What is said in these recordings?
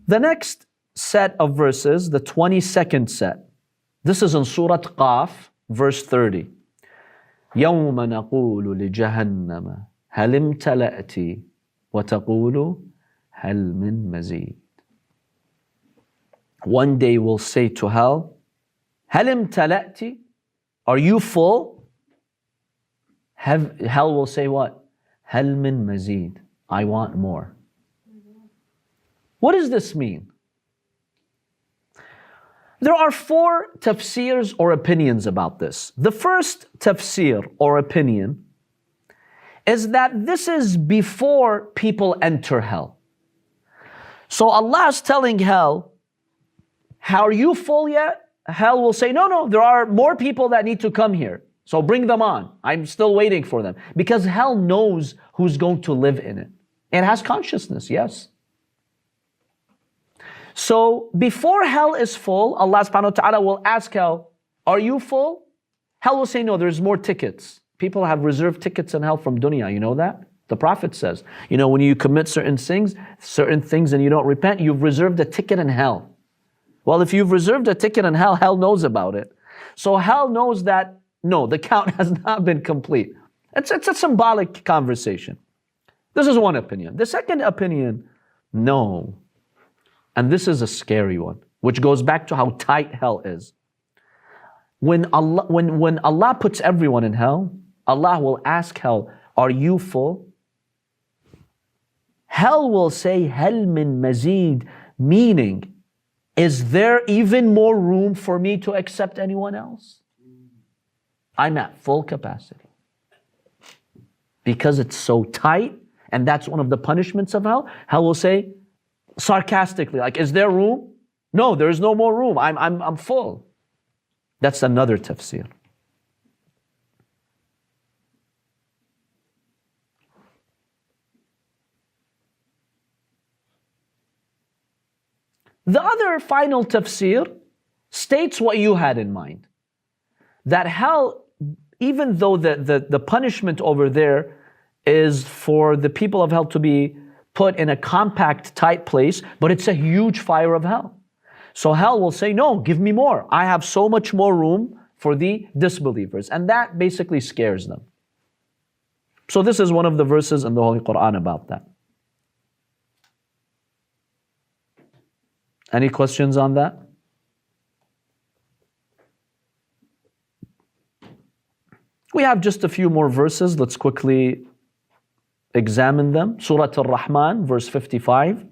The next set of verses, the 22nd set, this is in Surah Qaf, verse 30. يَوْمَ نَقُولُ لِجَهَنَّمَ هَلِ امْتَلَأْتِ وَتَقُولُ هَلْ مِن مَزِيدٍ. One day we'll say to hell, هَلِ امْتَلَأْتِ, are you full? Hell will say what? هَلْ مِن مَزِيدٍ, I want more. What does this mean? There are 4 tafsirs or opinions about this. The first tafsir or opinion is that this is before people enter hell. So Allah is telling hell, are you full yet? Hell will say, no, there are more people that need to come here. So bring them on. I'm still waiting for them. Because hell knows who's going to live in it. It has consciousness, yes. So before hell is full, Allah subhanahu wa ta'ala will ask hell, are you full? Hell will say, no, there's more tickets. People have reserved tickets in hell from dunya, you know that? The Prophet says, when you commit certain things and you don't repent, you've reserved a ticket in hell. Well, if you've reserved a ticket in hell, hell knows about it. So hell knows that, no, the count has not been complete. It's a symbolic conversation. This is one opinion. The second opinion, no. And this is a scary one, which goes back to how tight hell is. When Allah puts everyone in hell, Allah will ask hell, are you full? Hell will say, هَلْ مِن مَزِيدٍ, meaning, is there even more room for me to accept anyone else? I'm at full capacity. Because it's so tight, and that's one of the punishments of hell, hell will say, sarcastically, like, is there room? No, there is no more room. I'm full. That's another tafsir. The other final tafsir states what you had in mind. That hell, even though the punishment over there is for the people of hell to be put in a compact, tight place, but it's a huge fire of hell. So hell will say, no, give me more. I have so much more room for the disbelievers. And that basically scares them. So this is one of the verses in the Holy Quran about that. Any questions on that? We have just a few more verses. Let's quickly examine them. Surah Rahman, verse 55.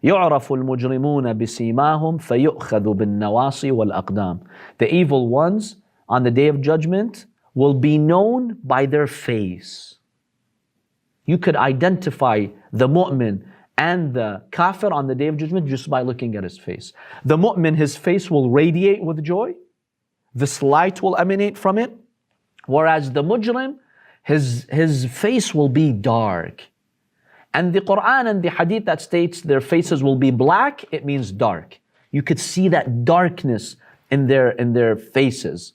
يُعْرَفُ الْمُجْرِمُونَ بِسِيمَاهُمْ فَيُؤْخَذُ بِالنَّوَاصِي وَالْأَقْدَامِ. The evil ones on the Day of Judgment will be known by their face. You could identify the mu'min and the kafir on the Day of Judgment just by looking at his face. The mu'min, his face will radiate with joy. This light will emanate from it. Whereas the mujrim, his face will be dark. And the Quran and the hadith that states their faces will be black, it means dark. You could see that darkness in their faces.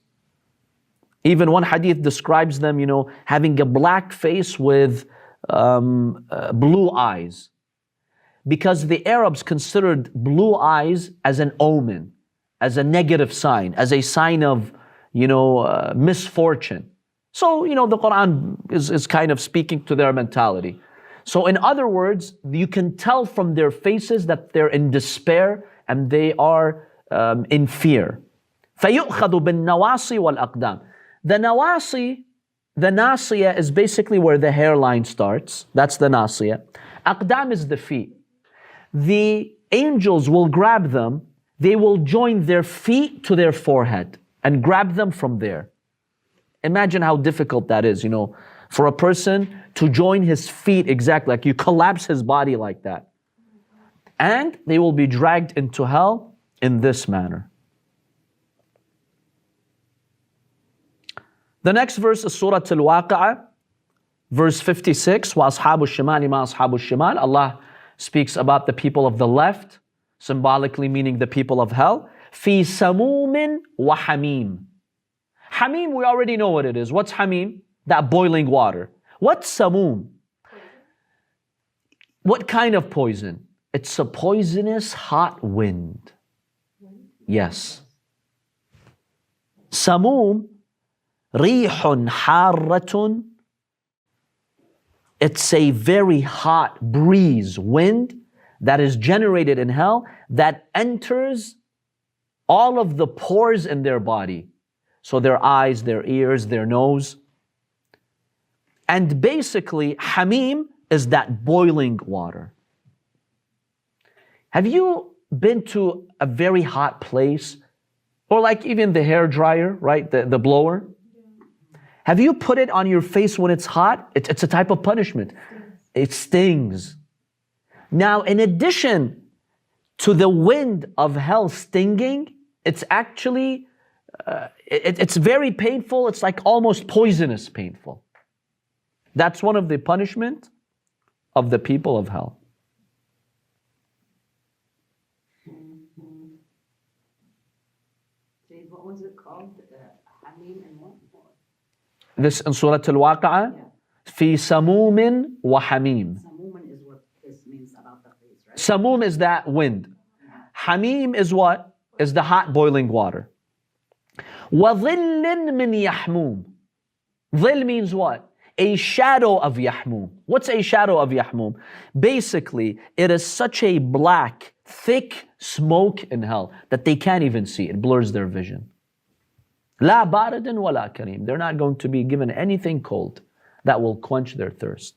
Even one hadith describes them, having a black face with blue eyes. Because the Arabs considered blue eyes as an omen, as a negative sign, as a sign of, misfortune. So, the Quran is kind of speaking to their mentality. So in other words, you can tell from their faces that they're in despair and they are in fear. فَيُؤْخَذُ بِالنَّوَاصِي وَالْأَقْدَامِ. The nawasi, the nasiya is basically where the hairline starts. That's the nasiya. Aqdam is the feet. The angels will grab them. They will join their feet to their forehead and grab them from there. Imagine how difficult that is, for a person to join his feet exactly, like you collapse his body like that. And they will be dragged into hell in this manner. The next verse is Surah Al-Waqi'ah, verse 56. وَأَصْحَابُ الشِّمَالِ مَا أَصْحَابُ الشِّمَالِ. Allah speaks about the people of the left, symbolically meaning the people of hell. فِي سَمُومٍ وَحَمِيمٍ. Hamim, we already know what it is. What's Hamim? That boiling water. What's Samum? What kind of poison? It's a poisonous hot wind. Yes. Samum, rihun harratun. It's a very hot breeze, wind, that is generated in hell, that enters all of the pores in their body. So their eyes, their ears, their nose. And basically, hamim is that boiling water. Have you been to a very hot place? Or like even the hair dryer, right? The blower. Have you put it on your face when it's hot? It's a type of punishment. It stings. Now, in addition to the wind of hell stinging, it's actually, it's very painful. It's like almost poisonous painful. That's one of the punishment of the people of hell. What was it called? Hamim and what? This in Surah Al-Waqi'ah, fi samumin wa hamim. Samum is what this means about the face, right? Samum is that wind. Hamim is what? Is the hot boiling water. Wa dhillin min yahmum. Dhill means what? A shadow of yahmum. What's a shadow of yahmum? Basically, it is such a black, thick smoke in hell that they can't even see. It blurs their vision. La baridin wa la kareem. They're not going to be given anything cold that will quench their thirst.